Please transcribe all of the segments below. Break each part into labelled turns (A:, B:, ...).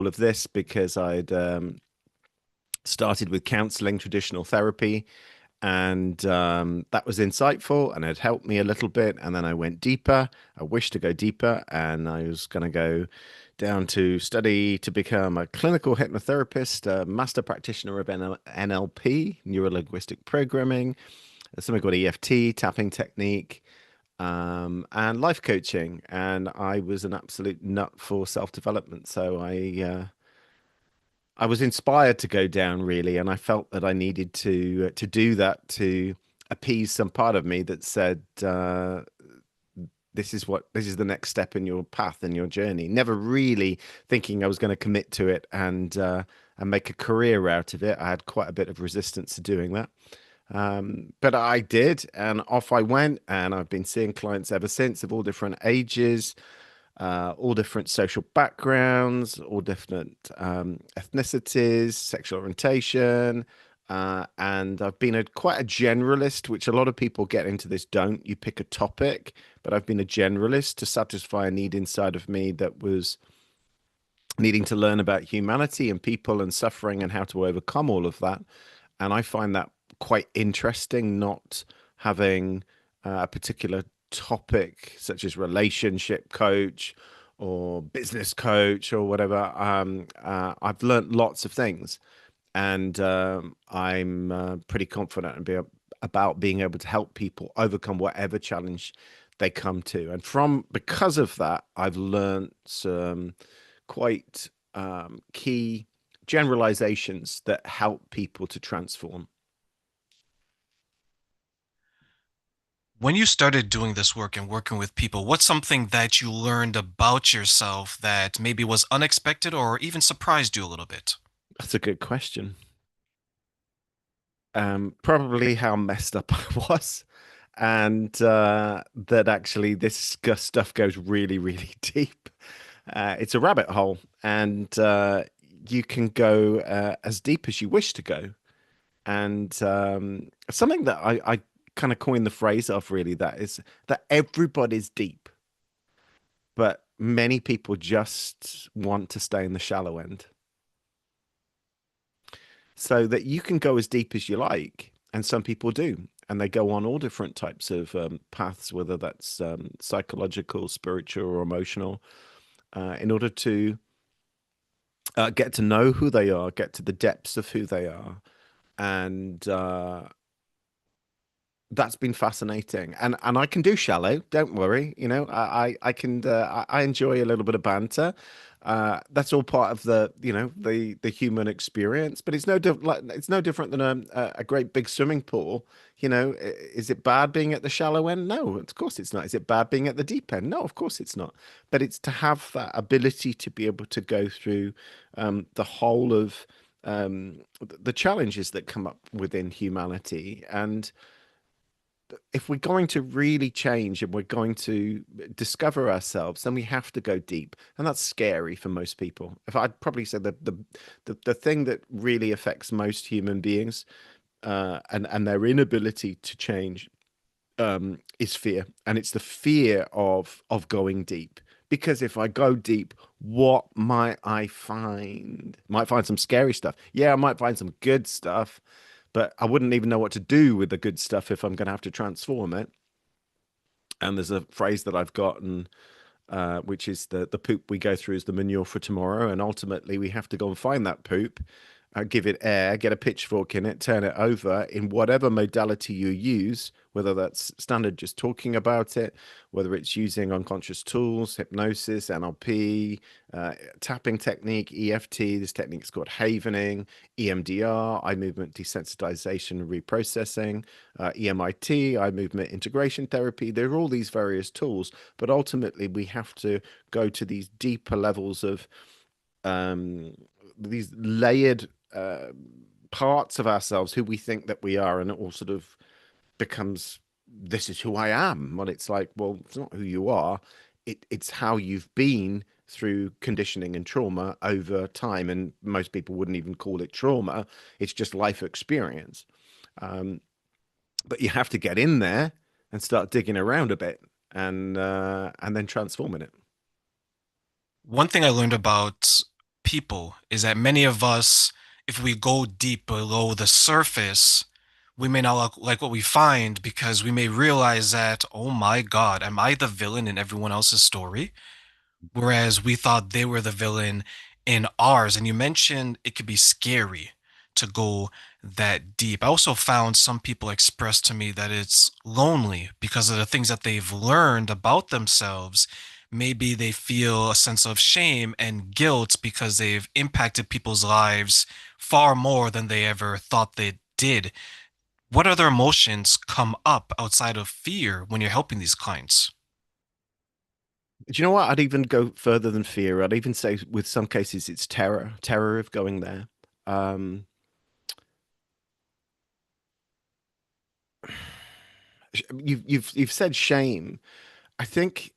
A: all of this because I'd started with counseling, traditional therapy, and that was insightful and it helped me a little bit. And then I went deeper. I wished to go deeper, and I was going to go down to study to become a clinical hypnotherapist, a master practitioner of NLP, neuro linguistic programming, something called EFT, tapping technique, and life coaching. And I was an absolute nut for self-development. So I was inspired to go down really, and I felt that I needed to do that to appease some part of me that said, this is the next step in your path and your journey. Never really thinking I was going to commit to it and make a career out of it. I had quite a bit of resistance to doing that. But I did, and off I went, and I've been seeing clients ever since of all different ages, all different social backgrounds, all different ethnicities, sexual orientation. And I've been quite a generalist, which a lot of people get into this don't. You pick a topic, but I've been a generalist to satisfy a need inside of me that was needing to learn about humanity and people and suffering and how to overcome all of that. And I find that quite interesting, not having a particular topic such as relationship coach or business coach or whatever. I've learned lots of things, and I'm pretty confident about being able to help people overcome whatever challenge they come to. And because of that, I've learned some quite key generalizations that help people to transform.
B: When you started doing this work and working with people, what's something that you learned about yourself that maybe was unexpected or even surprised you a little bit?
A: That's a good question. Probably how messed up I was, and that actually this stuff goes really, really deep. It's a rabbit hole, and you can go as deep as you wish to go. And something that I kind of coined the phrase of really that is that everybody's deep, but many people just want to stay in the shallow end. So that you can go as deep as you like, and some people do, and they go on all different types of paths, whether that's psychological, spiritual, or emotional, in order to get to know who they are, get to the depths of who they are, and that's been fascinating. And I can do shallow, don't worry. I can I enjoy a little bit of banter. That's all part of the human experience, but it's no different than a great big swimming pool. Is it bad being at the shallow end? No, of course it's not. Is it bad being at the deep end? No, of course it's not. But it's to have that ability to be able to go through the whole of the challenges that come up within humanity. And if we're going to really change and we're going to discover ourselves, then we have to go deep, and that's scary for most people. If I'd probably say that the thing that really affects most human beings, and their inability to change, is fear, and it's the fear of going deep. Because if I go deep, what might I find? Might find some scary stuff. Yeah, I might find some good stuff, but I wouldn't even know what to do with the good stuff if I'm going to have to transform it. And there's a phrase that I've gotten, which is the poop we go through is the manure for tomorrow. And ultimately, we have to go and find that poop, give it air, get a pitchfork in it, turn it over in whatever modality you use, whether that's standard just talking about it, whether it's using unconscious tools, hypnosis, NLP, tapping technique, EFT. This technique is called havening, EMDR, eye movement desensitization and reprocessing, EMIT, eye movement integration therapy. There are all these various tools, but ultimately we have to go to these deeper levels of um, these layered parts of ourselves, who we think that we are, and it all sort of becomes, this is who I am. Well, it's like, well, it's not who you are. It's how you've been through conditioning and trauma over time. And most people wouldn't even call it trauma. It's just life experience. Um, but you have to get in there and start digging around a bit, and then transforming it.
B: One thing I learned about people is that many of us, if we go deep below the surface, we may not like what we find because we may realize that, oh my God, am I the villain in everyone else's story? Whereas we thought they were the villain in ours. And you mentioned it could be scary to go that deep. I also found some people express to me that it's lonely because of the things that they've learned about themselves. Maybe they feel a sense of shame and guilt because they've impacted people's lives far more than they ever thought they did. What other emotions come up outside of fear when you're helping these clients?
A: Do you know what? I'd even go further than fear. I'd even say, with some cases, it's terror, terror of going there. Um, you've said shame. I think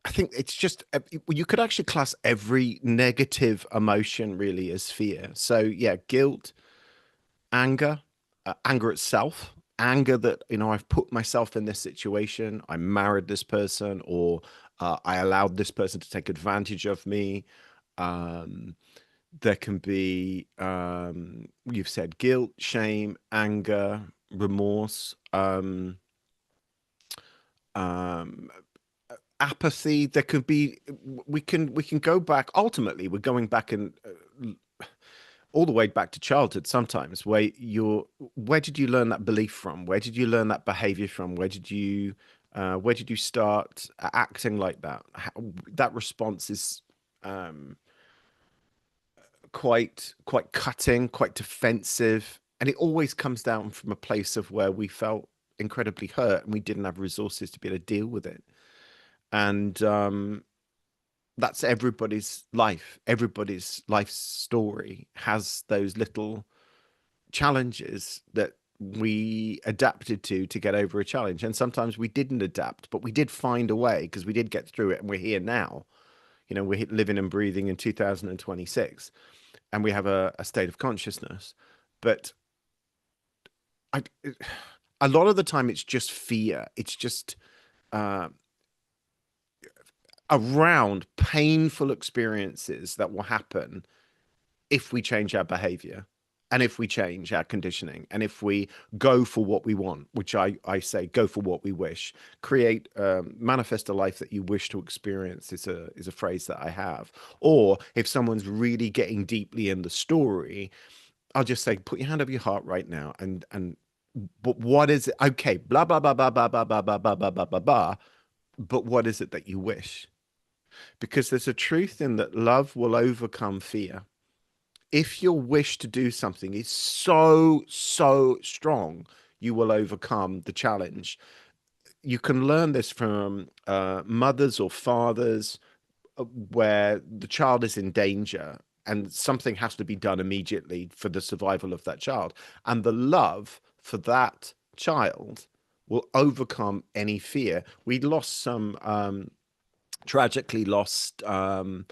A: I think it's just you could actually class every negative emotion really as fear. So yeah, guilt, anger, anger itself, anger that I've put myself in this situation, I married this person, or I allowed this person to take advantage of me. Um, there can be you've said guilt, shame, anger, remorse. Um, Apathy. There could be, we can go back. Ultimately we're going back, and all the way back to childhood sometimes, where did you learn that belief from? Where did you learn that behavior from? Where did you start acting like that? That response is um quite cutting, quite defensive, and it always comes down from a place of where we felt incredibly hurt and we didn't have resources to be able to deal with it. And that's everybody's life. Everybody's life story has those little challenges that we adapted to get over a challenge. And sometimes we didn't adapt, but we did find a way because we did get through it, and we're here now. We're living and breathing in 2026, and we have a state of consciousness. But I, a lot of the time, it's just fear. It's just uh, around painful experiences that will happen if we change our behavior, and if we change our conditioning, and if we go for what we want, which I say, go for what we wish, create, manifest a life that you wish to experience, is a phrase that I have. Or if someone's really getting deeply in the story, I'll just say, put your hand over your heart right now, and but what is it? Okay, blah blah blah blah blah blah blah blah blah blah blah blah blah. But what is it that you wish? Because there's a truth in that love will overcome fear. If your wish to do something is so strong, you will overcome the challenge. You can learn this from mothers or fathers, where the child is in danger and something has to be done immediately for the survival of that child. And the love for that child will overcome any fear. We lost some, tragically lost, a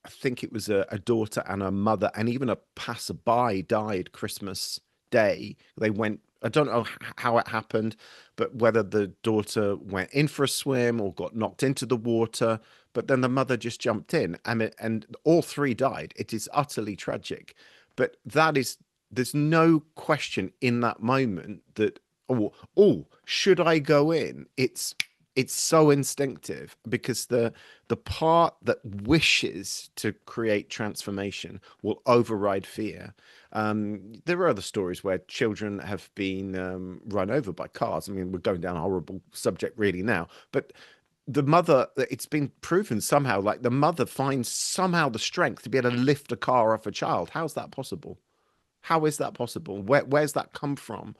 A: I think it was a daughter and a mother, and even a passerby died Christmas Day. They went. I don't know how it happened, but whether the daughter went in for a swim or got knocked into the water, but then the mother just jumped in, and all three died. It is utterly tragic, but there's no question in that moment that, oh, should I go in? It's so instinctive, because the part that wishes to create transformation will override fear. There are other stories where children have been run over by cars. I mean, we're going down a horrible subject really now, but the mother, it's been proven somehow, like the mother finds somehow the strength to be able to lift a car off a child. How's that possible? How is that possible? Where's that come from?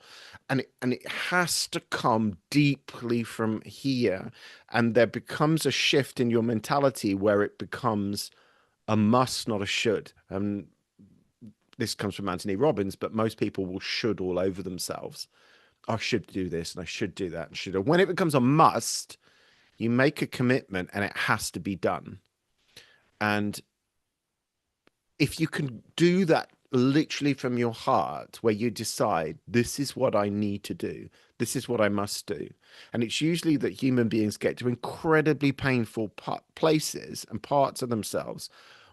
A: And it has to come deeply from here. And there becomes a shift in your mentality where it becomes a must, not a should. This comes from Anthony Robbins, but most people will should all over themselves. I should do this and I should do that and should. When it becomes a must, you make a commitment and it has to be done. And if you can do that literally from your heart, where you decide, this is what I need to do, this is what I must do. And it's usually that human beings get to incredibly painful places and parts of themselves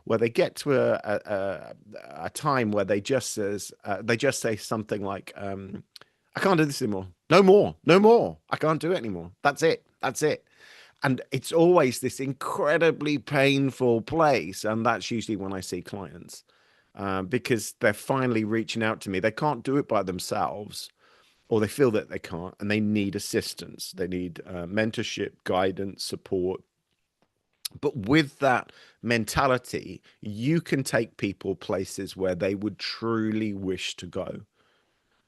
A: where they get to a time where they just say something like, I can't do this anymore. No more. No more. I can't do it anymore. That's it. That's it. And it's always this incredibly painful place. And that's usually when I see clients, because they're finally reaching out to me. They can't do it by themselves, or they feel that they can't, and they need assistance. They need mentorship, guidance, support. But with that mentality, you can take people places where they would truly wish to go.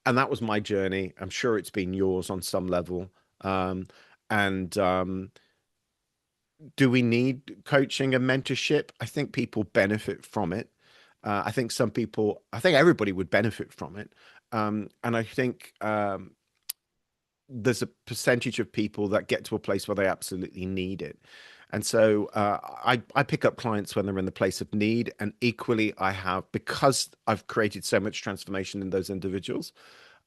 A: And that was my journey. I'm sure it's been yours on some level. Um, and Do we need coaching and mentorship? I think people benefit from it. I think everybody would benefit from it. And I think there's a percentage of people that get to a place where they absolutely need it. And so I pick up clients when they're in the place of need. And equally, I have, because I've created so much transformation in those individuals,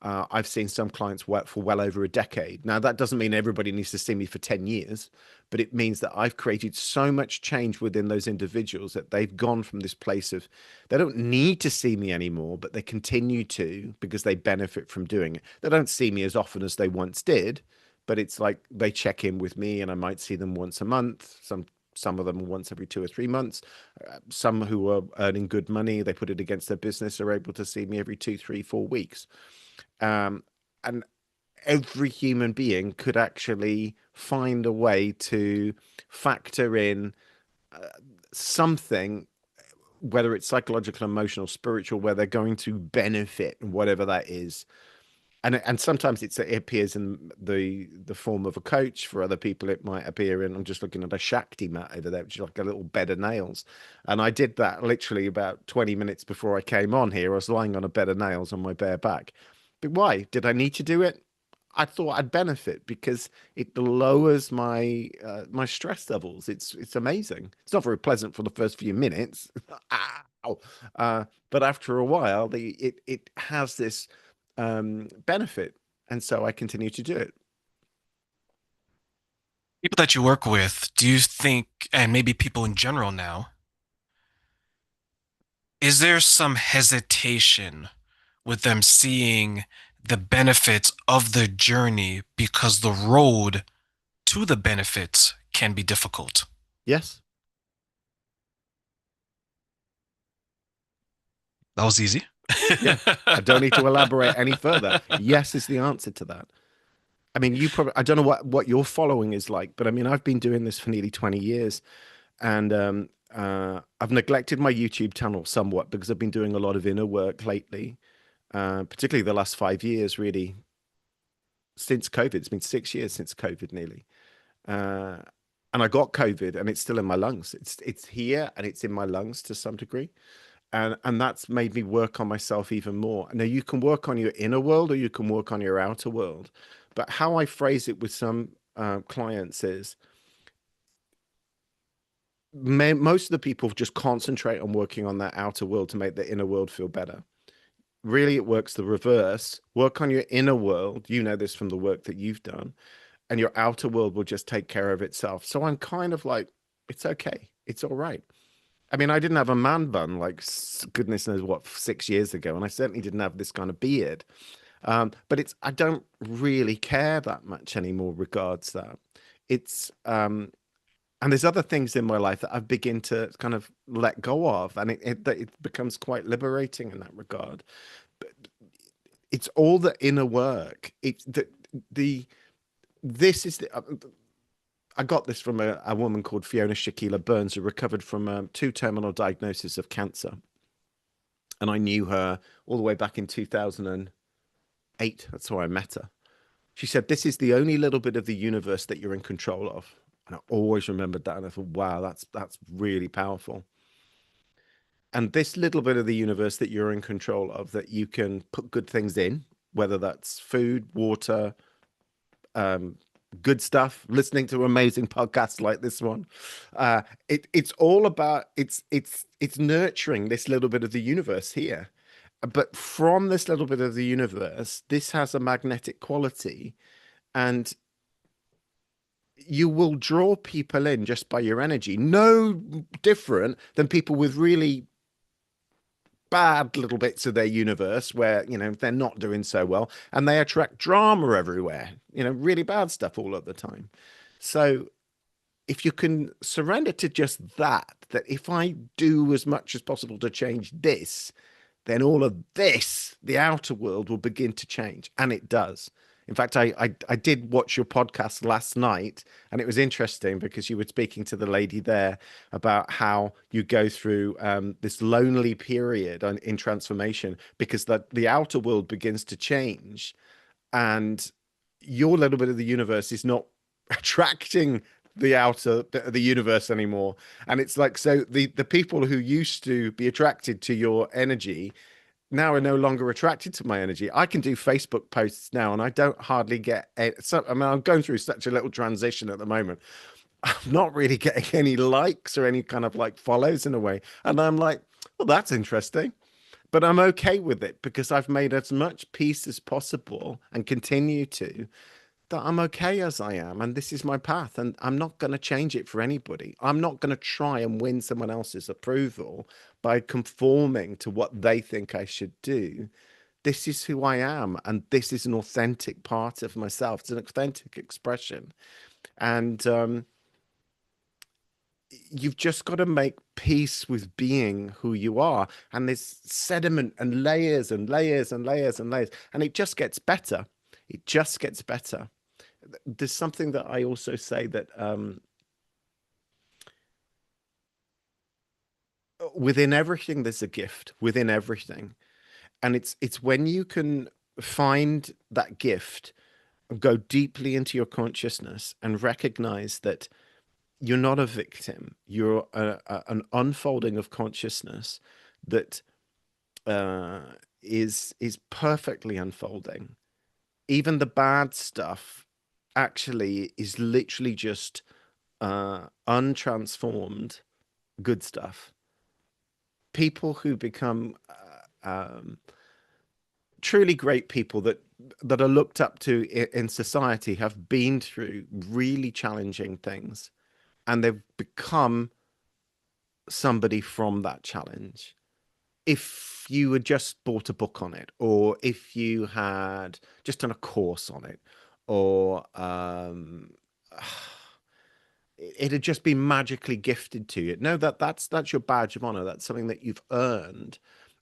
A: I've seen some clients work for well over a decade. Now, that doesn't mean everybody needs to see me for 10 years, but it means that I've created so much change within those individuals that they've gone from this place of they don't need to see me anymore, but they continue to because they benefit from doing it. They don't see me as often as they once did, but it's like they check in with me and I might see them once a month, some of them once every 2 or 3 months. Some who are earning good money, they put it against their business, are able to see me every 2, 3, 4 weeks. Um, and every human being could actually find a way to factor in something, whether it's psychological, emotional, spiritual, where they're going to benefit, whatever that is. And sometimes it appears in the form of a coach. For other people, it might appear in, I'm just looking at a Shakti mat over there, which is like a little bed of nails. And I did that literally about 20 minutes before I came on here. I was lying on a bed of nails on my bare back. But why? Did I need to do it? I thought I'd benefit because it lowers my stress levels. It's amazing. It's not very pleasant for the first few minutes. Ow. But after a while, it has this benefit, and so I continue to do it.
B: People that you work with, do you think, and maybe people in general now, is there some hesitation with them seeing the benefits of the journey because the road to the benefits can be difficult?
A: Yes.
B: That was easy.
A: Yeah. I don't need to elaborate any further. Yes is the answer to that. I mean, you probably, I don't know what your following is like, but I mean, I've been doing this for nearly 20 years, and I've neglected my YouTube channel somewhat because I've been doing a lot of inner work lately, particularly the last 5 years, really, since COVID. It's been 6 years since COVID nearly. Uh, and I got COVID and it's still in my lungs. It's here and it's in my lungs to some degree. And that's made me work on myself even more. Now you can work on your inner world or you can work on your outer world. But how I phrase it with some clients is most of the people just concentrate on working on that outer world to make the inner world feel better. Really, it works the reverse. Work on your inner world. You know this from the work that you've done, and your outer world will just take care of itself. So I'm kind of like, it's okay. It's all right. I mean, I didn't have a man bun like goodness knows what 6 years ago, and I certainly didn't have this kind of beard. But I don't really care that much anymore regards that. It's and there's other things in my life that I've begin to kind of let go of, and it becomes quite liberating in that regard. But it's all the inner work. It's the this is the I got this from a woman called Fiona Shakila Burns, who recovered from two terminal diagnoses of cancer. And I knew her all the way back in 2008. That's how I met her. She said, "This is the only little bit of the universe that you're in control of." And I always remembered that. And I thought, wow, that's really powerful. And this little bit of the universe that you're in control of, that you can put good things in, whether that's food, water, um, good stuff, listening to amazing podcasts like this one. It's all about it's nurturing this little bit of the universe here. But from this little bit of the universe, this has a magnetic quality, and you will draw people in just by your energy. No different than people with really bad little bits of their universe where, they're not doing so well and they attract drama everywhere, really bad stuff all of the time. So if you can surrender to just that if I do as much as possible to change this, then all of this, the outer world, will begin to change. And it does. In fact, I did watch your podcast last night, and it was interesting because you were speaking to the lady there about how you go through this lonely period in transformation because the outer world begins to change, and your little bit of the universe is not attracting the outer bit of the universe anymore. And it's like, so the people who used to be attracted to your energy now are no longer attracted to my energy. I can do Facebook posts now, and I don't hardly get it. So, I mean, I'm going through such a little transition at the moment. I'm not really getting any likes or any kind of like follows in a way. And I'm like, well, that's interesting. But I'm okay with it because I've made as much peace as possible and continue to, that I'm okay as I am, and this is my path, and I'm not going to change it for anybody. I'm not going to try and win someone else's approval by conforming to what they think I should do. This is who I am, and this is an authentic part of myself. It's an authentic expression, and you've just got to make peace with being who you are. And there's sediment and layers and layers and layers and layers, and it just gets better. It just gets better. There's something that I also say that within everything there's a gift within everything, and it's when you can find that gift, go deeply into your consciousness and recognize that you're not a victim, you're an unfolding of consciousness that uh, is perfectly unfolding. Even the bad stuff actually is literally just untransformed good stuff. People who become truly great people that are looked up to in society have been through really challenging things, and they've become somebody from that challenge. If you had just bought a book on it, or if you had just done a course on it, or it had just been magically gifted to you. No, that's your badge of honor. That's something that you've earned,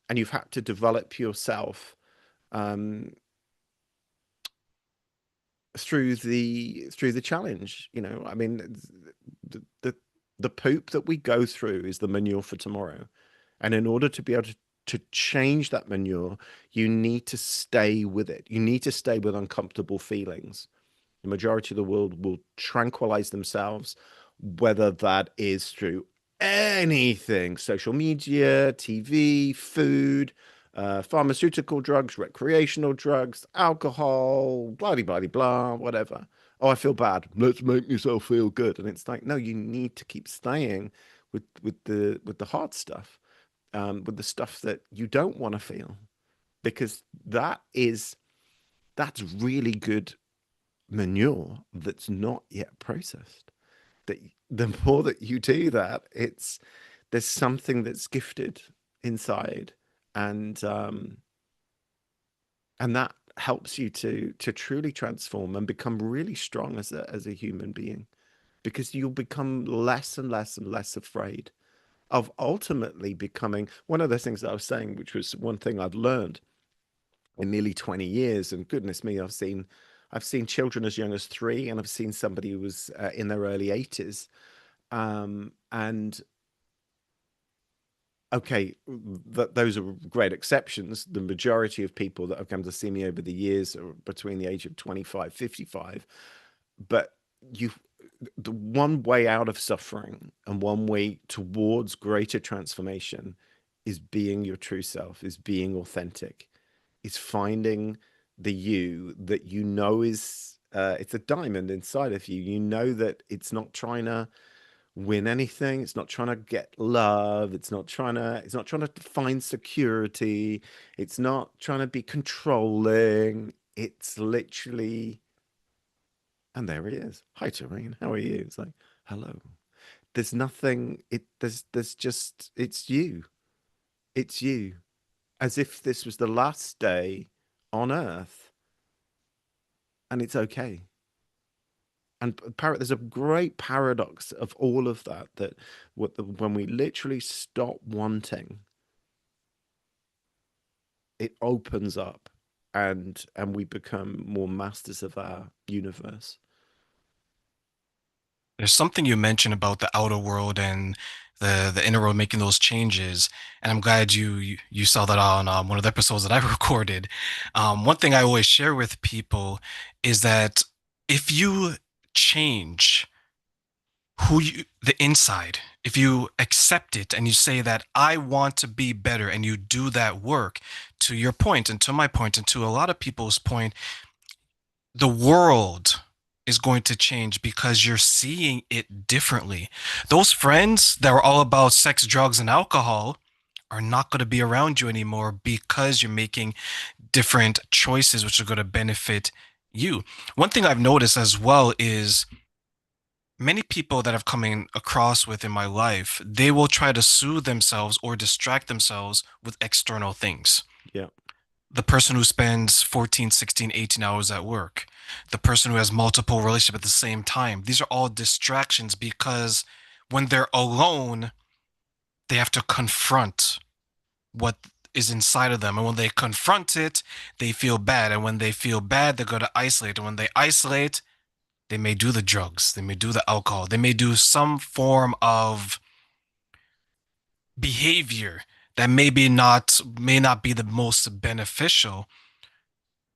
A: and you've had to develop yourself um, through the challenge. I mean, the poop that we go through is the manure for tomorrow, and in order to be able to change that manure, you need to stay with it. You need to stay with uncomfortable feelings. The majority of the world will tranquilize themselves, whether that is through anything: social media, TV, food, pharmaceutical drugs, recreational drugs, alcohol, blah, blah, blah, blah, whatever. Oh, I feel bad. Let's make yourself feel good. And it's like, no, you need to keep staying with the hard stuff, with the stuff that you don't want to feel, because that's really good manure that's not yet processed. That the more that you do that, there's something that's gifted inside, and that helps you to truly transform and become really strong as a human being, because you'll become less and less and less afraid of ultimately becoming one of the things that I was saying, which was one thing I've learned in nearly 20 years. And goodness me, I've seen children as young as 3, and I've seen somebody who was in their early 80s. And okay, those are great exceptions. The majority of people that have come to see me over the years are between the age of 25, 55. But you the one way out of suffering and one way towards greater transformation is being your true self, is being authentic, is finding the you that you know is it's a diamond inside of you. You know that it's not trying to win anything. It's not trying to get love. It's not trying to find security. It's not trying to be controlling. It's literally, and there he is. Hi, Doreen. How are you? It's like, hello. There's nothing. There's just, it's you. It's you. As if this was the last day on Earth, and it's okay. And there's a great paradox of all of that, that when we literally stop wanting, it opens up, and we become more masters of our universe.
B: There's something you mentioned about the outer world and the inner world making those changes, and I'm glad you saw that on one of the episodes that I recorded. One thing I always share with people is that if you change the inside, if you accept it and you say that I want to be better, and you do that work, to your point and to my point and to a lot of people's point, the world is going to change because you're seeing it differently. Those friends that were all about sex, drugs, and alcohol are not going to be around you anymore because you're making different choices which are going to benefit you. One thing I've noticed as well is many people that I've come across with in my life, they will try to soothe themselves or distract themselves with external things.
A: Yeah.
B: The person who spends 14, 16, 18 hours at work, the person who has multiple relationships at the same time. These are all distractions because when they're alone, they have to confront what is inside of them. And when they confront it, they feel bad. And when they feel bad, they go to isolate. And when they isolate, they may do the drugs, they may do the alcohol, they may do some form of behavior that may not be the most beneficial.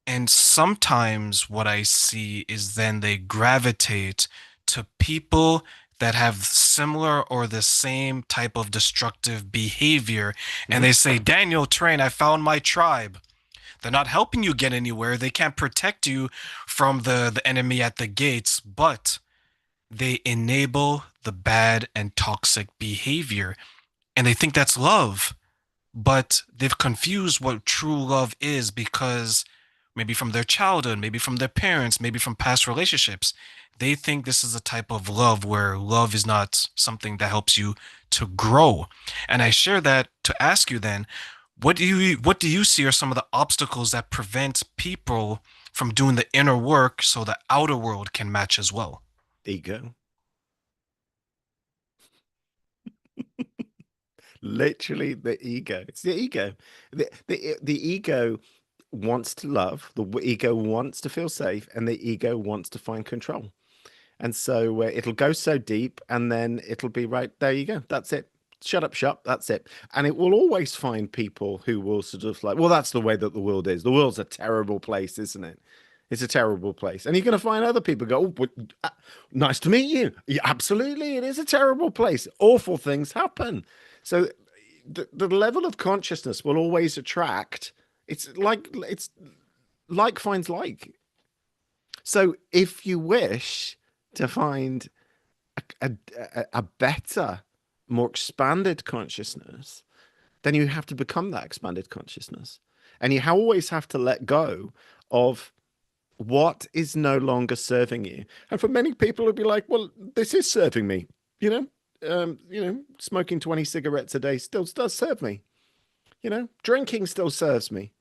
B: And sometimes what I see is then they gravitate to people that have similar or the same type of destructive behavior. And
A: Mhm.
B: they say, Daniel, Train, I found my tribe. They're not helping you get anywhere. They can't protect you from the enemy at the gates, but they enable the bad and toxic behavior. And they think that's love, but they've confused what true love is because maybe from their childhood, maybe from their parents, maybe from past relationships, they think this is a type of love where love is not something that helps you to grow. And I share that to ask you then, what do you see are some of the obstacles that prevent people from doing the inner work so the outer world can match as well?
A: Ego. Literally the ego. It's the ego. The ego wants to love, ego wants to feel safe, and the ego wants to find control. And so it'll go so deep, and then it'll be right there. You go. That's it. Shut up shop. That's it. And it will always find people who will sort of like, well, that's the way that the world is. The world's a terrible place, isn't it? It's a terrible place. And you're going to find other people go, oh, nice to meet you. Yeah, absolutely. It is a terrible place. Awful things happen. So the level of consciousness will always attract. It's like finds like. So if you wish to find a better, more expanded consciousness, then you have to become that expanded consciousness. And you always have to let go of what is no longer serving you. And for many people, it'll be like, well, this is serving me. You know, smoking 20 cigarettes a day still does serve me. Drinking still serves me.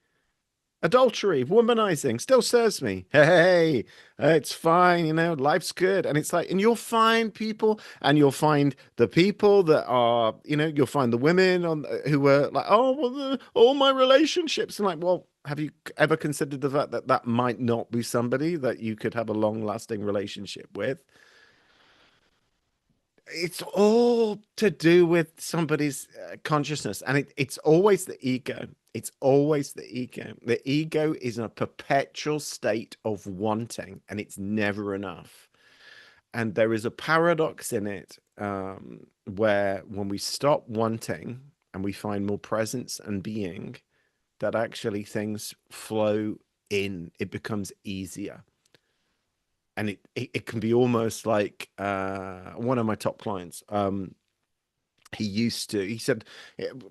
A: Adultery, womanizing still serves me. Hey, it's fine, life's good. And it's like, and you'll find people, and you'll find the people that are, you'll find the women who are like, oh, well, all my relationships. And like, well, have you ever considered the fact that that might not be somebody that you could have a long-lasting relationship with? It's all to do with somebody's consciousness, and it's always the ego. It's always the ego. The ego is a perpetual state of wanting, and it's never enough. And there is a paradox in it, where when we stop wanting and we find more presence and being, that actually things flow in. It becomes easier. and it can be almost like one of my top clients. He said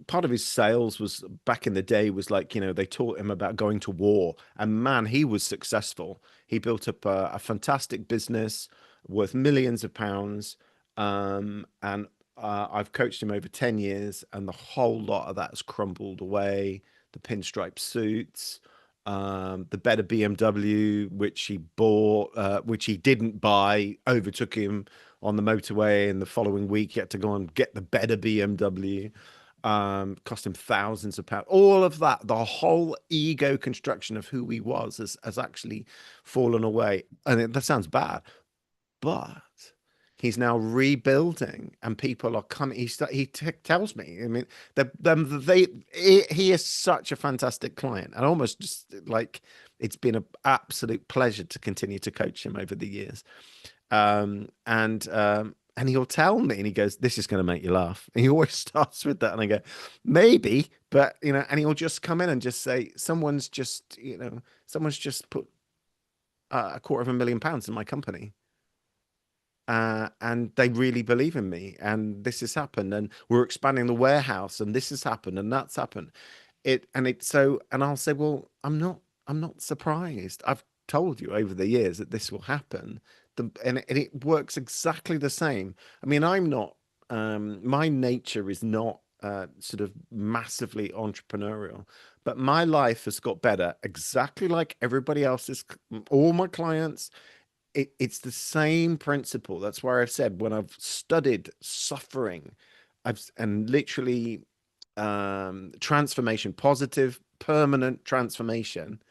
A: part of his sales was back in the day was like, they taught him about going to war, and man, he was successful. He built up a fantastic business worth millions of pounds. And I've coached him over 10 years, and the whole lot of that has crumbled away. The pinstripe suits, the better BMW, which he bought, which he didn't buy, overtook him on the motorway, and the following week he had to go and get the better BMW. Cost him thousands of pounds. All of that, the whole ego construction of who he was has actually fallen away. And that sounds bad, but he's now rebuilding, and people are coming. Tells me, I mean, he is such a fantastic client, and almost just like it's been an absolute pleasure to continue to coach him over the years. And he'll tell me, and he goes, "This is going to make you laugh." And he always starts with that, and I go, "Maybe," but and he'll just come in and just say, someone's just put £250,000 in my company, and they really believe in me, and this has happened, and we're expanding the warehouse, and this has happened, and that's happened. And I'll say, well, I'm not surprised. I've told you over the years that this will happen. And it works exactly the same. I mean, I'm not, my nature is not sort of massively entrepreneurial, but my life has got better exactly like everybody else's, all my clients. It's the same principle. That's why I've said when I've studied suffering, and literally transformation, positive, permanent transformation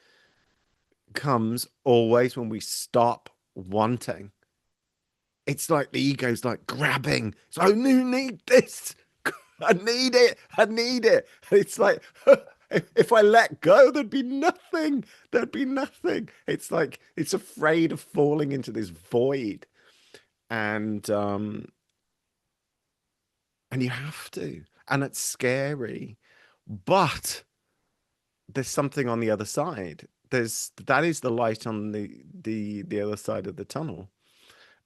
A: comes always when we stop wanting. It's like the ego's like grabbing. So I need this. I need it. I need it. It's like if I let go, there'd be nothing. There'd be nothing. It's like it's afraid of falling into this void. And and you have to. And it's scary. But there's something on the other side. That is the light on the other side of the tunnel.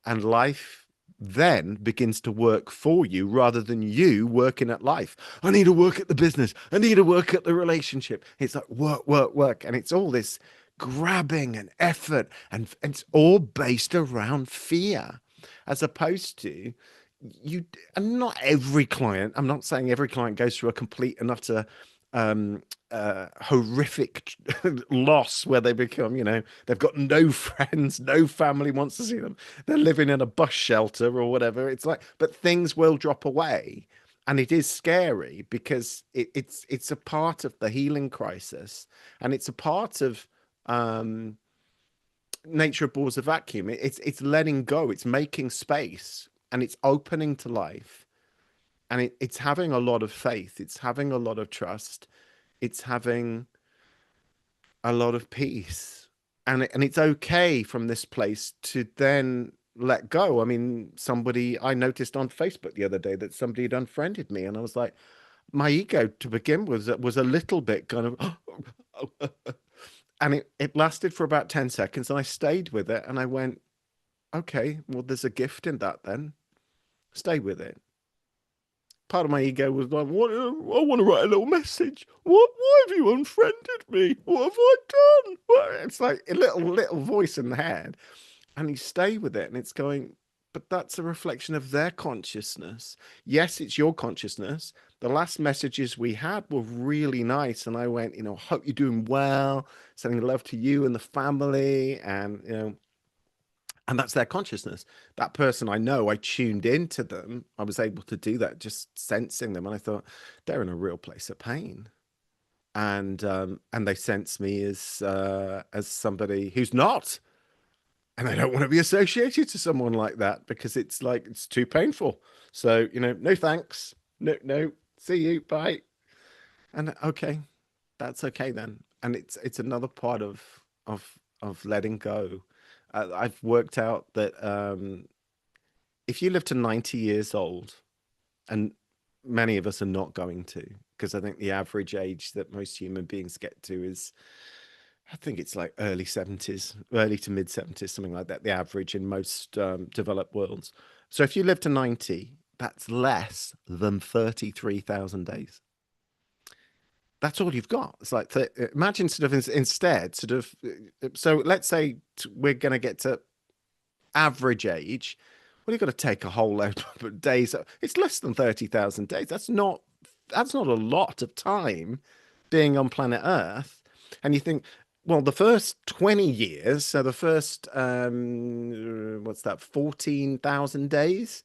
A: And life then begins to work for you rather than you working at life. I need to work at the business. I need to work at the relationship. It's like work, work, work. And it's all this grabbing and effort, and it's all based around fear, as opposed to you. And not every client, I'm not saying every client goes through a complete and utter horrific loss where they become, they've got no friends, no family wants to see them. They're living in a bus shelter or whatever. It's like, but things will drop away. And it is scary because it's a part of the healing crisis, and it's a part of um, nature abhors a vacuum. It's letting go, it's making space, and it's opening to life, and it's having a lot of faith, it's having a lot of trust, it's having a lot of peace. And it's okay from this place to then let go. I mean, somebody I noticed on Facebook the other day that somebody had unfriended me, and I was like, my ego to begin with was a little bit kind of and it lasted for about 10 seconds, and I stayed with it, and I went, okay, well, there's a gift in that then. Stay with it. Part of my ego was like, "What? I want to write a little message. What? Why have you unfriended me? What have I done?" It's like a little voice in the head, and you stay with it, and it's going, but that's a reflection of their consciousness. Yes, it's your consciousness. The last messages we had were really nice, and I went, hope you're doing well, sending love to you and the family, and and that's their consciousness. That person, I know, I tuned into them. I was able to do that, just sensing them, and I thought they're in a real place of pain, and they sense me as somebody who's not, and I don't want to be associated to someone like that because it's like it's too painful. So no thanks, no, see you, bye. And okay, that's okay then. And it's another part of letting go. I've worked out that if you live to 90 years old, and many of us are not going to, because I think the average age that most human beings get to is I think it's like early 70s, early to mid 70s, something like that, the average in most developed worlds. So if you live to 90, that's less than 33,000 days. That's all you've got. It's like, imagine sort of instead, sort of, so let's say we're going to get to average age. Well, you've got to take a whole load of days. It's less than 30,000 days. That's not a lot of time being on planet Earth. And you think, well, the first 20 years, so the first what's that, 14,000 days?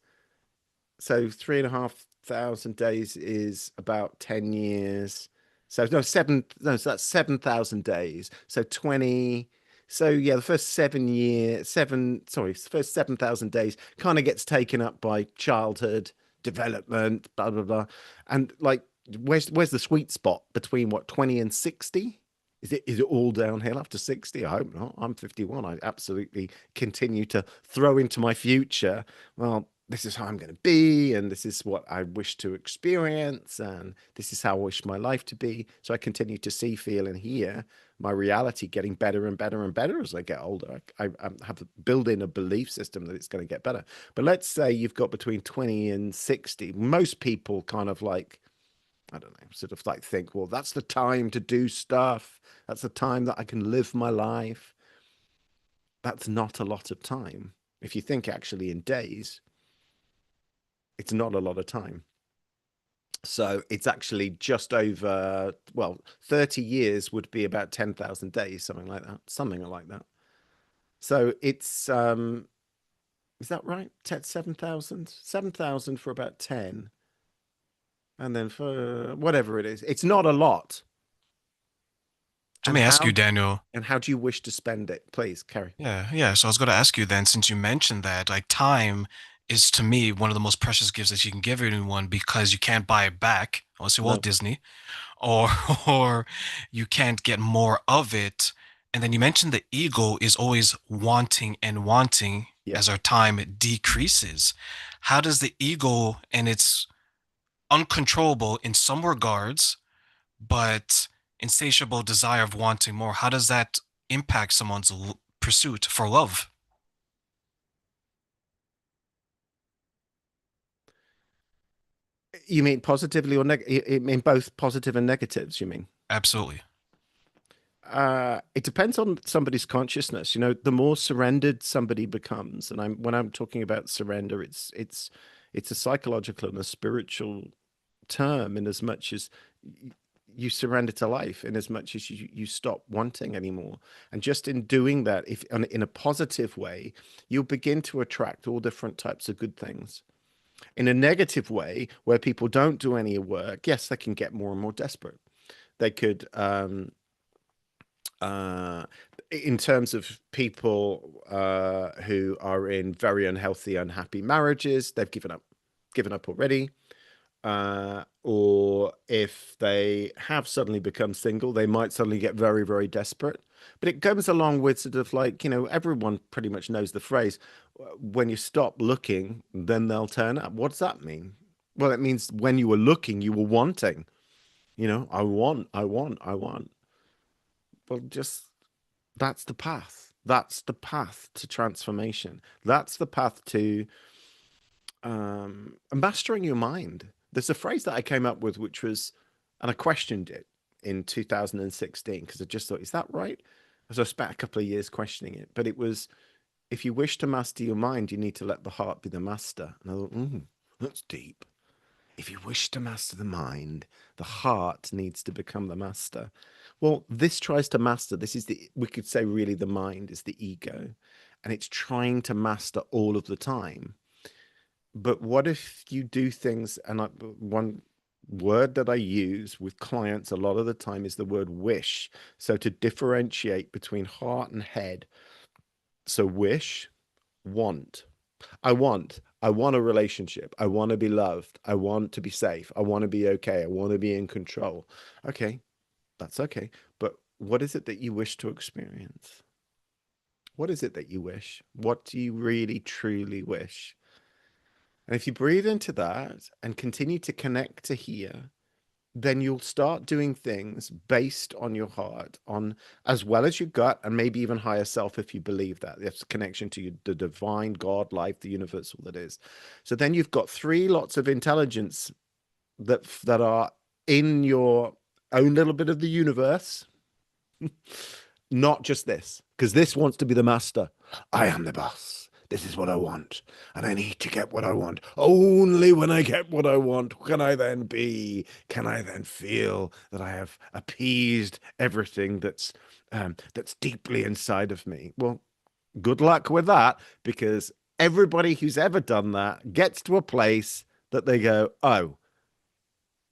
A: So 3,500 days is about 10 years. So no, seven, no, so that's 7,000 days. So 20. So yeah, the first 7 year, seven, sorry, first 7,000 days kind of gets taken up by childhood development, blah, blah, blah. And like, where's the sweet spot between what, 20 and 60? Is it all downhill after 60? I hope not. I'm 51. I absolutely continue to throw into my future. Well, this is how I'm going to be, and this is what I wish to experience, and this is how I wish my life to be. So I continue to see, feel, and hear my reality getting better and better and better as I get older. I have built in a belief system that it's going to get better. But let's say you've got between 20 and 60. Most people kind of like, I don't know, sort of like think, well, that's the time to do stuff. That's the time that I can live my life. That's not a lot of time. If you think actually in days, it's not a lot of time. So it's actually just over, well, 30 years would be about 10,000 days, something like that. Something like that. So it's, is that right? 10, 7,000? 7,000 for about 10. And then for whatever it is, it's not a lot.
B: So let
A: And
B: me ask you,
A: how
B: Daniel.
A: and how do you wish to spend it? Please, Kerry.
B: Yeah, yeah. So I was going to ask you then, since you mentioned that, like time is to me one of the most precious gifts that you can give anyone because you can't buy it back, unless you're Walt
A: No.
B: Disney, or or you can't get more of it. And then you mentioned the ego is always wanting and wanting
A: Yeah.
B: as our time decreases. How does the ego, and it's uncontrollable in some regards, but insatiable desire of wanting more, how does that impact someone's pursuit for love?
A: You mean positively or you mean both positive and negatives, you mean?
B: Absolutely.
A: It depends on somebody's consciousness. The more surrendered somebody becomes, and when I'm talking about surrender, it's a psychological and a spiritual term in as much as you surrender to life, in as much as you stop wanting anymore. And just in doing that, if in a positive way, you'll begin to attract all different types of good things. In a negative way, where people don't do any work, yes, they can get more and more desperate. They could uh, in terms of people who are in very unhealthy, unhappy marriages, they've given up already. Or if they have suddenly become single, they might suddenly get very, very desperate. But it comes along with sort of like, everyone pretty much knows the phrase, when you stop looking, then they'll turn up. What does that mean? Well, it means when you were looking, you were wanting, I want, I want, I want. Well, just that's the path. That's the path to transformation. That's the path to mastering your mind. There's a phrase that I came up with, which was, and I questioned it in 2016 because I just thought, is that right? So I spent a couple of years questioning it, but it was, if you wish to master your mind, you need to let the heart be the master. And I thought, that's deep. If you wish to master the mind, the heart needs to become the master. Well, this tries to master. This is we could say really the mind is the ego, and it's trying to master all of the time. But what if you do things, and one word that I use with clients a lot of the time is the word wish. So to differentiate between heart and head. So wish, want. I want a relationship. I want to be loved. I want to be safe. I want to be okay. I want to be in control. Okay, that's okay. But what is it that you wish to experience? What is it that you wish? What do you really truly wish? And if you breathe into that and continue to connect to here, then you'll start doing things based on your heart, on as well as your gut, and maybe even higher self if you believe that. It's a connection to you, the divine, God, life, the universe, all that is. So then you've got three lots of intelligence that are in your own little bit of the universe, not just this, because this wants to be the master. I am the boss. This is what I want, and I need to get what I want. Only when I get what I want can I then be, can I then feel that I have appeased everything that's deeply inside of me. Well, good luck with that, because everybody who's ever done that gets to a place that they go, oh,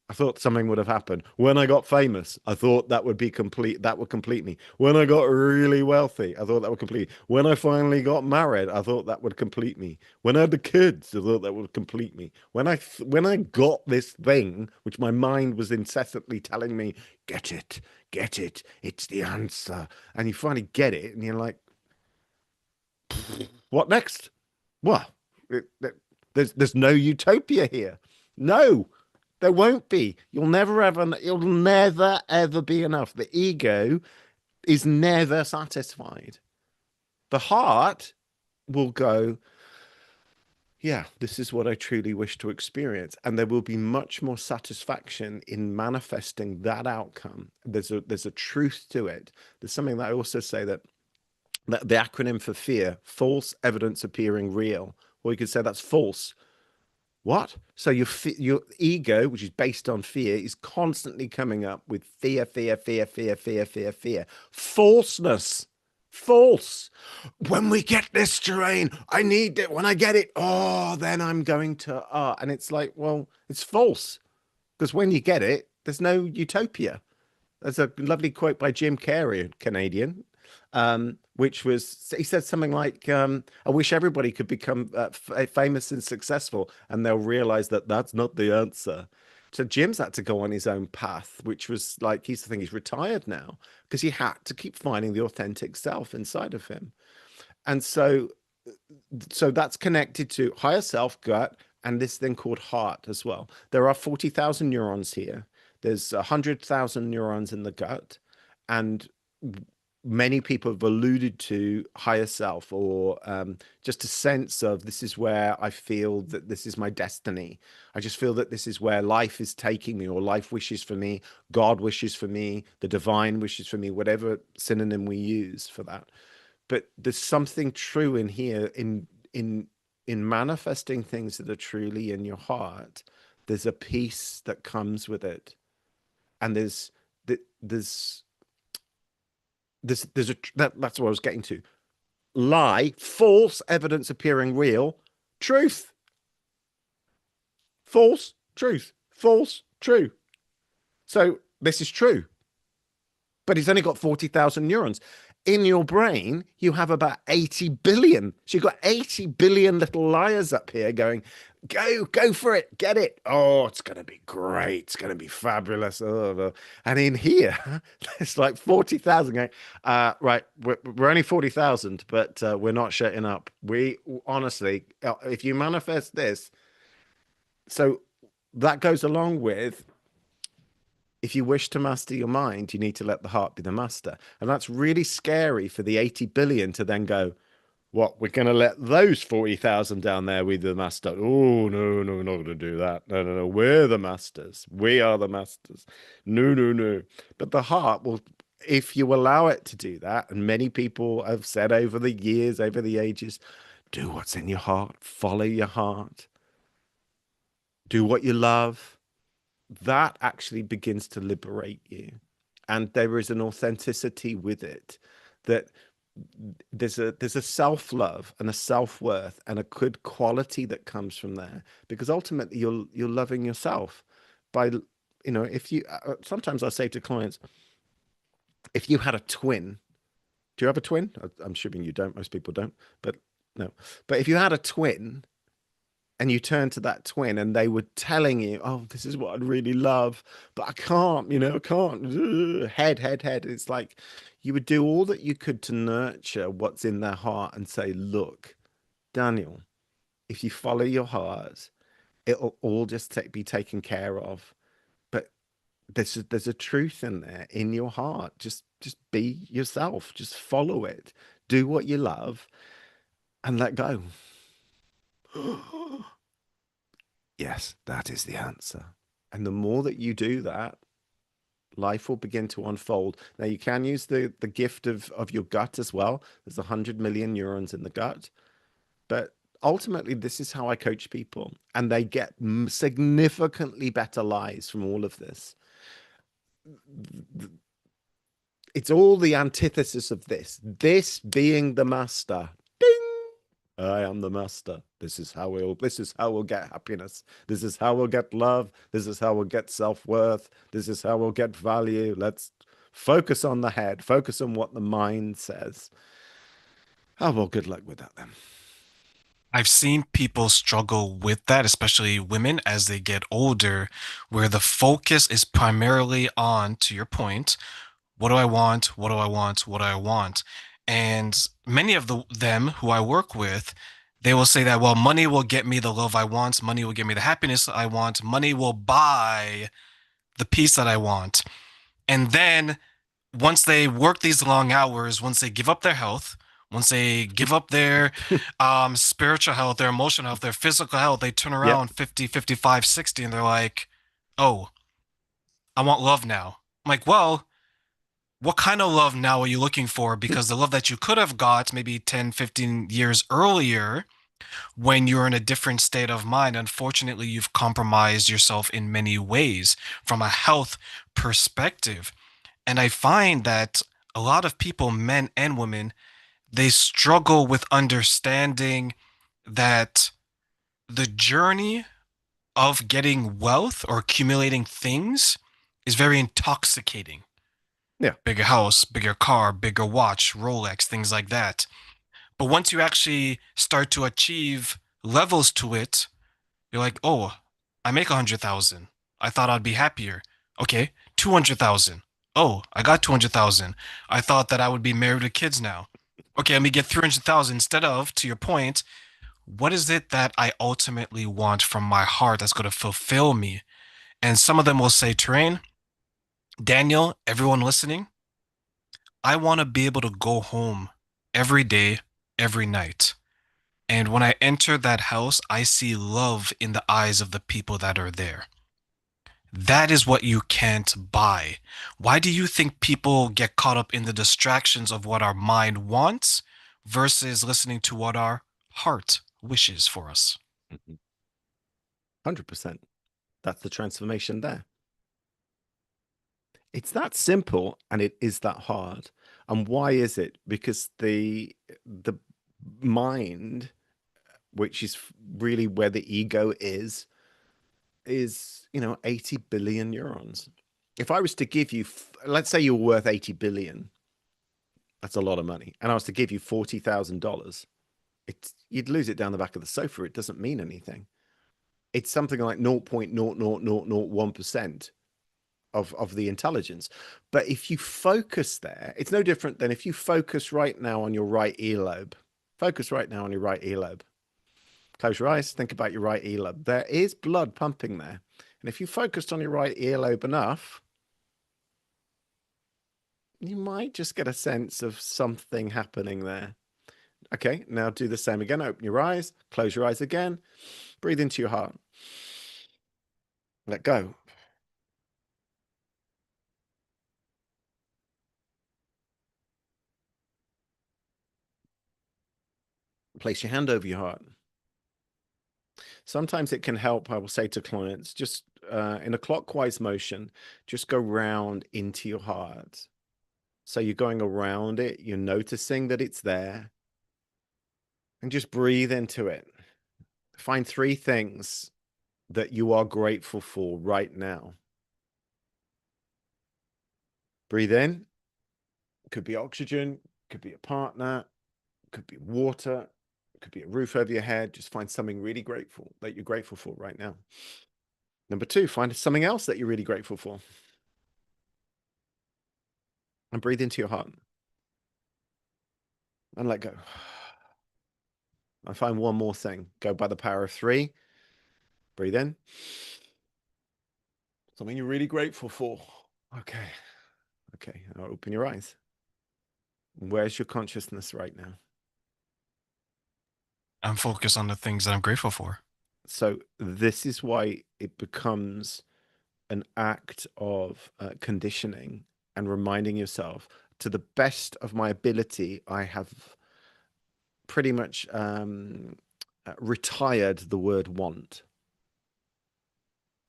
A: I thought something would have happened. When I got famous, I thought that would be complete. That would complete me. When I got really wealthy, I thought that would complete me. When I finally got married, I thought that would complete me. When I had the kids, I thought that would complete me. When I got this thing, which my mind was incessantly telling me, get it, it's the answer, and you finally get it, and you're like, what next? Well, there's no utopia here. No, there won't be. You'll never ever be enough. The ego is never satisfied. The heart will go, yeah, this is what I truly wish to experience. And there will be much more satisfaction in manifesting that outcome. There's a truth to it. There's something that I also say that the acronym for fear, false evidence appearing real, or you could say that's false. What? So your ego, which is based on fear, is constantly coming up with fear, fear, fear, fear, fear, fear, fear. Falseness. False. When we get this terrain, I need it. When I get it, oh, then I'm going to and it's like, well, it's false. Because when you get it, there's no utopia. There's a lovely quote by Jim Carrey, a Canadian, which was he said something like, "I wish everybody could become famous and successful, and they'll realize that that's not the answer." So Jim's had to go on his own path, which was like he's the thing he's retired now because he had to keep finding the authentic self inside of him, and so that's connected to higher self, gut, and this thing called heart as well. There are 40,000 neurons here. There's 100,000 neurons in the gut, and many people have alluded to higher self or just a sense of this is where I feel that this is my destiny. I just feel that this is where life is taking me, or life wishes for me, God wishes for me, the divine wishes for me, whatever synonym we use for that. But there's something true in here in manifesting things that are truly in your heart. There's a peace that comes with it, and there's that's what I was getting to. Lie, false evidence appearing real, truth, false, truth, false, true. So this is true, but he's only got 40,000 neurons. In your brain, you have about 80 billion. So you've got 80 billion little liars up here going, go for it, get it. Oh, it's going to be great. It's going to be fabulous. Oh, and in here, there's like 40,000 going, right, we're only 40,000, but we're not shutting up. We honestly, if you manifest this, so that goes along with if you wish to master your mind, you need to let the heart be the master. And that's really scary for the 80 billion to then go, what, we're going to let those 40,000 down there be the master. Oh, no, no, we're not going to do that. No, no, no. We're the masters. We are the masters. No, no, no. But the heart will, if you allow it to do that, and many people have said over the years, over the ages, do what's in your heart, follow your heart, do what you love, that actually begins to liberate you. And there is an authenticity with it that there's a self-love and a self-worth and a good quality that comes from there because ultimately you're loving yourself by if you sometimes I say to clients, if you had a twin, do you have a twin? I'm assuming you don't, most people don't, but no, but if you had a twin and you turn to that twin and they were telling you, oh, this is what I'd really love, but I can't, I can't. Head. It's like you would do all that you could to nurture what's in their heart and say, look, Daniel, if you follow your heart, it'll all just be taken care of. But there's a truth in there in your heart. Just be yourself. Just follow it. Do what you love and let go. Yes, that is the answer. And the more that you do that, life will begin to unfold. Now you can use the gift of your gut as well. There's 100 million neurons in the gut, but ultimately this is how I coach people, and they get significantly better lives from all of this. It's all the antithesis of this being the master. Ding! I am the master. This is how we'll get happiness. This is how we'll get love. This is how we'll get self-worth. This is how we'll get value. Let's focus on the head, focus on what the mind says. Oh, well, good luck with that then.
B: I've seen people struggle with that, especially women as they get older, where the focus is primarily on, to your point, what do I want? What do I want? What do I want? And many of them who I work with, they will say that, well, money will get me the love I want, money will get me the happiness I want, money will buy the peace that I want. And then once they work these long hours, once they give up their health, once they give up their spiritual health, their emotional health, their physical health, they turn
A: Yep.
B: around 50, 55, 60, and they're like, oh, I want love now. I'm like, well, what kind of love now are you looking for? Because the love that you could have got maybe 10, 15 years earlier when you're in a different state of mind, unfortunately, you've compromised yourself in many ways from a health perspective. And I find that a lot of people, men and women, they struggle with understanding that the journey of getting wealth or accumulating things is very intoxicating.
A: Yeah.
B: Bigger house, bigger car, bigger watch, Rolex, things like that. But once you actually start to achieve levels to it, you're like, oh, I make 100,000. I thought I'd be happier. Okay, 200,000. Oh, I got 200,000. I thought that I would be married with kids now. Okay, let me get 300,000 instead of, to your point, what is it that I ultimately want from my heart that's going to fulfill me? And some of them will say, Terrain, Daniel, everyone listening, I want to be able to go home every day, every night. And when I enter that house, I see love in the eyes of the people that are there. That is what you can't buy. Why do you think people get caught up in the distractions of what our mind wants versus listening to what our heart wishes for us?
A: 100%. That's the transformation there. It's that simple and it is that hard. And why is it? Because the mind, which is really where the ego is, 80 billion neurons. If I was to give you, let's say you're worth 80 billion, that's a lot of money. And I was to give you $40,000, you'd lose it down the back of the sofa. It doesn't mean anything. It's something like 0.00001% of the intelligence. But if you focus there, it's no different than if you focus right now on your right earlobe. Focus right now on your right earlobe. Close your eyes, think about your right earlobe. There is blood pumping there. And if you focused on your right earlobe enough, you might just get a sense of something happening there. Okay, now do the same again. Open your eyes, close your eyes again, breathe into your heart. Let go. Place your hand over your heart. Sometimes it can help, I will say to clients, just in a clockwise motion, just go round into your heart. So you're going around it, you're noticing that it's there, and just breathe into it. Find three things that you are grateful for right now. Breathe in. Could be oxygen, could be a partner, could be water, could be a roof over your head. Just find something really grateful that you're grateful for right now. Number two, find something else that you're really grateful for and breathe into your heart and let go. And find one more thing. Go by the power of three. Breathe in. Something you're really grateful for. Okay. Okay. Now open your eyes. Where's your consciousness right now?
B: I'm focused on the things that I'm grateful for.
A: So this is why it becomes an act of conditioning and reminding yourself, to the best of my ability, I have pretty much retired the word want.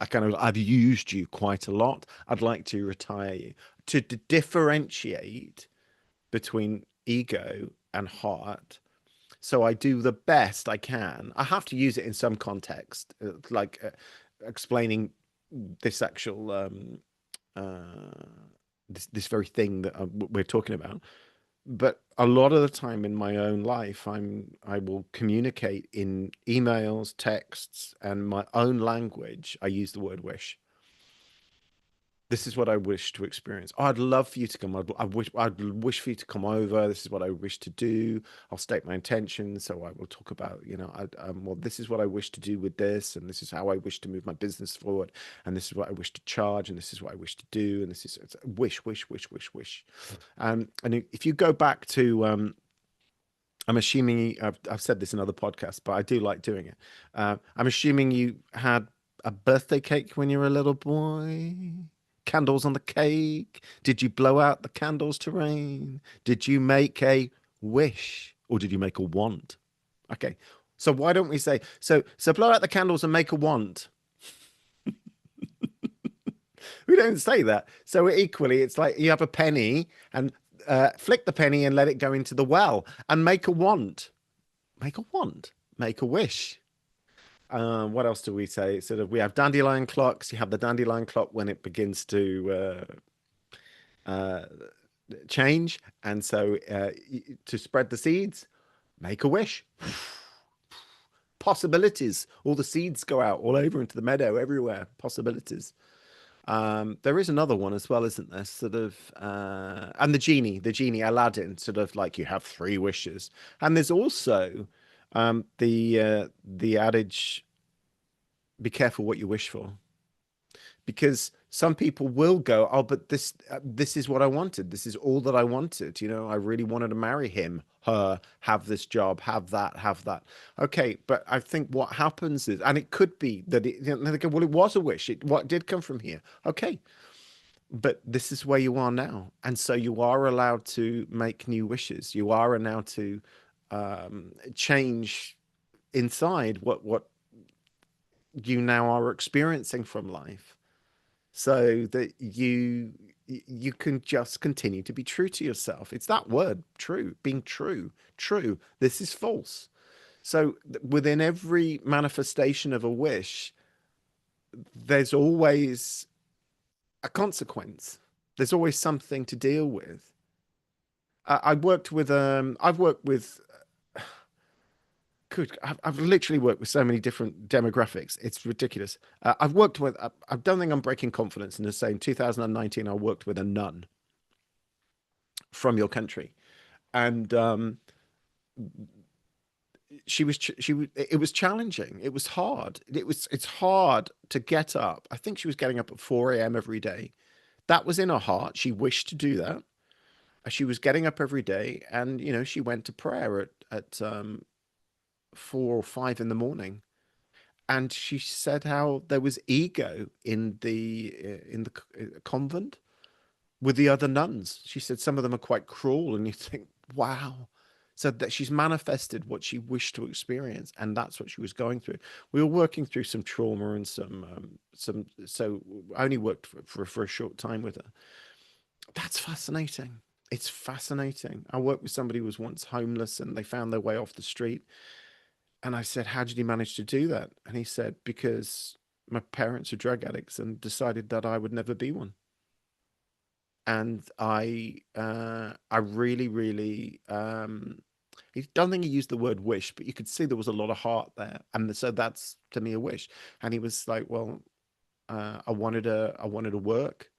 A: I've used you quite a lot. I'd like to retire you to differentiate between ego and heart. So I do the best I can. I have to use it in some context, explaining this actual uh, this very thing that we're talking about. But a lot of the time in my own life, I will communicate in emails, texts, and my own language. I use the word wish. This is what I wish to experience. Oh, I'd love for you to come. I'd wish for you to come over. This is what I wish to do. I'll state my intentions. So I will talk about, well, this is what I wish to do with this, and this is how I wish to move my business forward, and this is what I wish to charge, and this is what I wish to do, and this is it's wish, wish, wish, wish, wish. And if you go back to I'm assuming I've said this in other podcasts, but I do like doing it. I'm assuming you had a birthday cake when you were a little boy. Candles on the cake. Did you blow out the candles to rain? Did you make a wish or did you make a want? Okay. So why don't we say so blow out the candles and make a want? We don't say that. So equally, it's like you have a penny and flick the penny and let it go into the well and make a want. Make a want. Make a wish. What else do we say? Sort of, we have dandelion clocks. You have the dandelion clock when it begins to change, and so to spread the seeds, make a wish. Possibilities. All the seeds go out all over into the meadow, everywhere. Possibilities. There is another one as well, isn't there? Sort of, and the genie Aladdin, sort of like you have three wishes. And there's also the adage, be careful what you wish for, because some people will go, oh, but this is what I wanted. This is all that I wanted. I really wanted to marry him, her, have this job, have that, have that. Okay, but I think what happens is, and it could be that they go, well, it was a wish. What did come from here? Okay, but this is where you are now, and so you are allowed to make new wishes. You are allowed to change inside what you now are experiencing from life, so that you can just continue to be true to yourself. It's that word, true, being true, true. This is false. So within every manifestation of a wish, there's always a consequence. There's always something to deal with. I've worked with good. I've literally worked with so many different demographics. It's ridiculous. I've worked with. I don't think I'm breaking confidence in saying 2019. I worked with a nun from your country, and it was challenging. It was hard. It's hard to get up. I think she was getting up at 4 a.m. every day. That was in her heart. She wished to do that. She was getting up every day, and she went to prayer at 4 or 5 in the morning. And she said how there was ego in the convent with the other nuns. She said some of them are quite cruel, and you think, wow. So that she's manifested what she wished to experience, and that's what she was going through. We were working through some trauma and some. So I only worked for a short time with her. That's fascinating. It's fascinating. I worked with somebody who was once homeless, and they found their way off the street. And I said, how did you manage to do that? And he said, because my parents are drug addicts and decided that I would never be one. And I really, really, I don't think he used the word wish, but you could see there was a lot of heart there. And so that's to me a wish. And he was like, well, I wanted to work,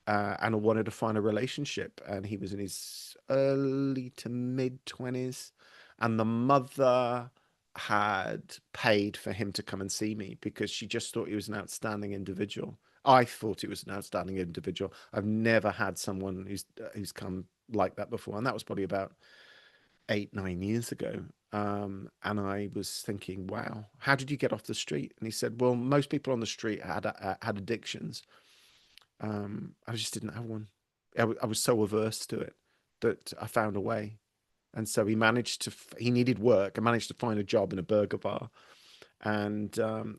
A: and I wanted to find a relationship. And he was in his early to mid 20s, and the mother had paid for him to come and see me because she just thought he was an outstanding individual. I thought he was an outstanding individual. I've never had someone who's come like that before, and that was probably about 8, 9 years ago. And I was thinking, wow, how did you get off the street? And he said, well, most people on the street had addictions. I just didn't have one. I was so averse to it that I found a way. And so he managed to, he needed work. I managed to find a job in a burger bar. And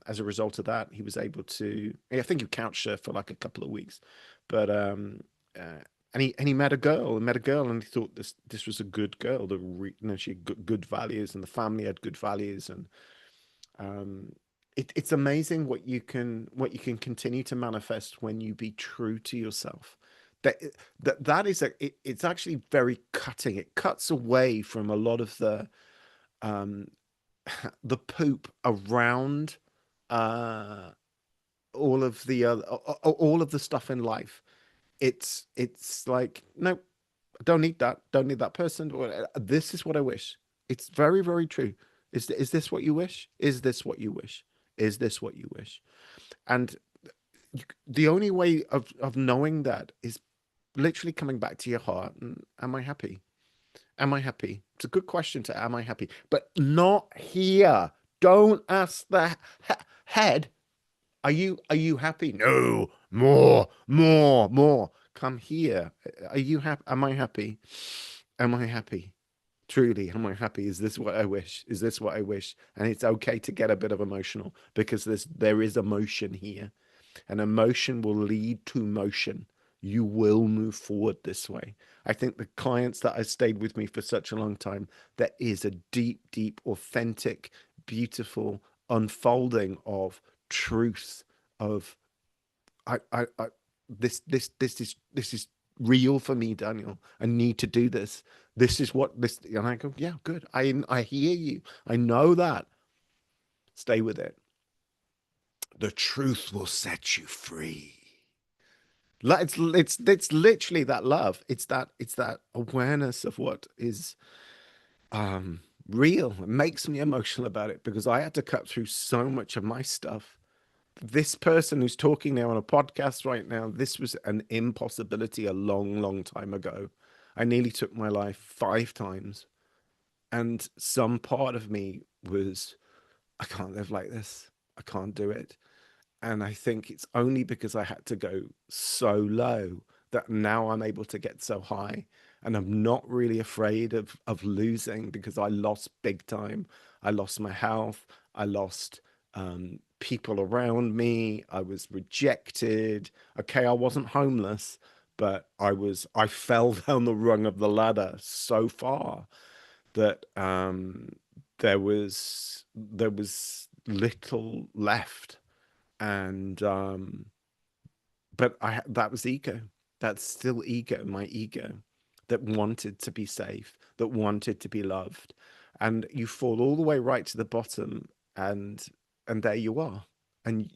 A: as a result of that, he was able to, I think he couch surfed for like a couple of weeks. But, uh, and he met a girl, and he thought this was a good girl. She had good values, and the family had good values, and um, it's amazing what you can continue to manifest when you be true to yourself. That that is it's actually very cutting. It cuts away from a lot of um, the poop around uh, all of the stuff in life. It's like no, I don't need that. Don't need that person. This is what I wish. It's very, very true. Is this what you wish? Is this what you wish? Is this what you wish? And the only way of knowing that is literally coming back to your heart. And am I happy? Am I happy? It's a good question to am I happy? But not here. Don't ask the head. Are you happy? No, more, more, more. Come here. Are you happy? Am I happy? Am I happy? Truly, am I happy? Is this what I wish? Is this what I wish? And it's okay to get a bit of emotional because there is emotion here, and emotion will lead to motion. You will move forward this way. I think the clients that have stayed with me for such a long time, there is a deep, deep, authentic, beautiful unfolding of truth of I this is real for me, Daniel. I need to do this. This is what this, and I go, yeah, good. I hear you. I know that. Stay with it. The truth will set you free. It's literally that love. It's that awareness of what is real. It makes me emotional about it because I had to cut through so much of my stuff. This person who's talking now on a podcast right now, this was an impossibility a long, long time ago. I nearly took my life 5 times. And some part of me was, I can't live like this. I can't do it. And I think it's only because I had to go so low that now I'm able to get so high. And I'm not really afraid of losing because I lost big time. I lost my health. I lost people around me. I was rejected. Okay, I wasn't homeless, but I fell down the rung of the ladder so far that there was little left. And but that was ego. That's still ego, my ego, that wanted to be safe, that wanted to be loved. And you fall all the way right to the bottom, and there you are. And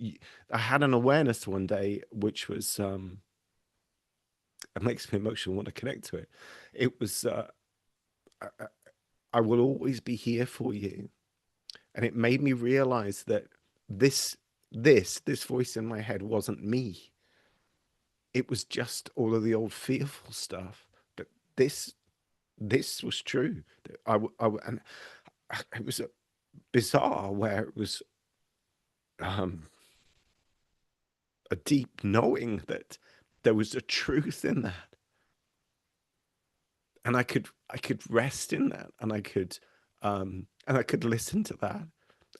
A: I had an awareness one day which was it makes me emotional, want to connect to it. It was I, I will always be here for you. And it made me realize that this this voice in my head wasn't me. It was just all of the old fearful stuff. But this this was true. And it was bizarre where it was um, a deep knowing that there was a truth in that, and I could rest in that, and I could listen to that,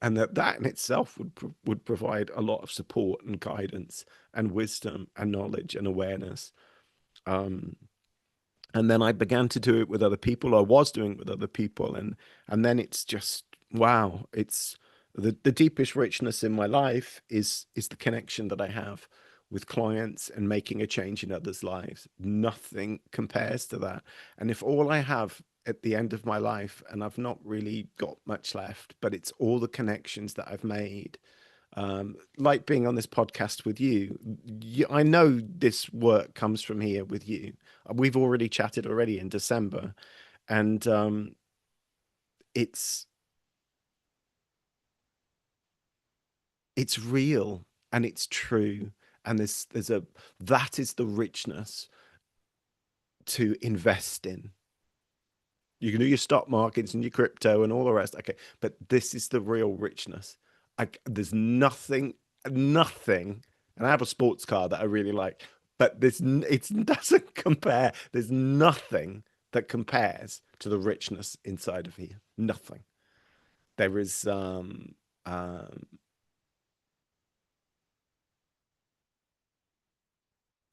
A: and that in itself would provide a lot of support and guidance and wisdom and knowledge and awareness. Um, and then I began to do it with other people. I was doing it with other people, and then it's just wow. It's the deepest richness in my life is the connection that I have with clients and making a change in others' lives. Nothing compares to that. And if all I have at the end of my life, and I've not really got much left, but it's all the connections that I've made, like being on this podcast with you. I know this work comes from here with you. We've already chatted already in December, and it's it's real and it's true, And there's a that is the richness to invest in. You can do your stock markets and your crypto and all the rest. Okay, but this is the real richness. There's nothing. And I have a sports car that I really like, but it doesn't compare. There's nothing that compares to the richness inside of here. Nothing. There is um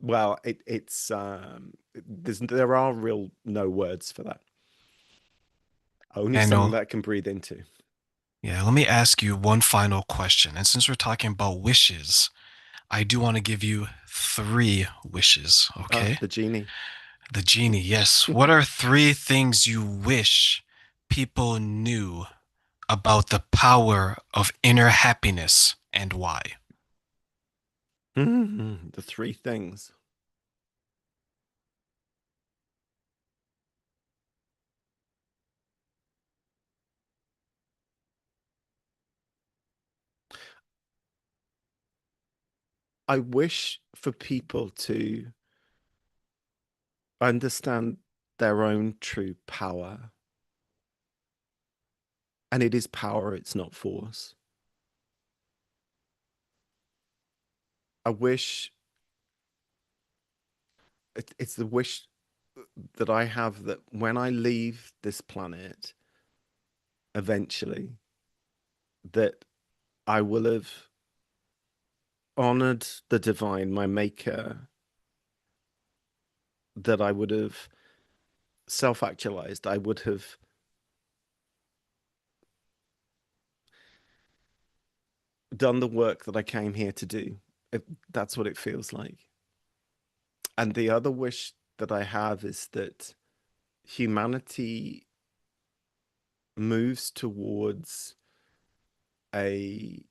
A: well, it's there are real no words for that. Only
B: I
A: something
B: know.
A: that I can breathe into.
B: Yeah, let me ask you one final question. And since we're talking about wishes, I do want to give you three wishes,
A: Ah,
B: okay?
A: the genie.
B: The genie, yes. What are three things you wish people knew about the power of inner happiness and why?
A: The three things. I wish for people to understand their own true power. And it is power, it's not force. I wish it's the wish that I have that when I leave this planet, eventually, that I will have honored the divine, my maker, that I would have self actualized, I would have done the work that I came here to do. That's what it feels like. And the other wish that I have is that humanity moves towards a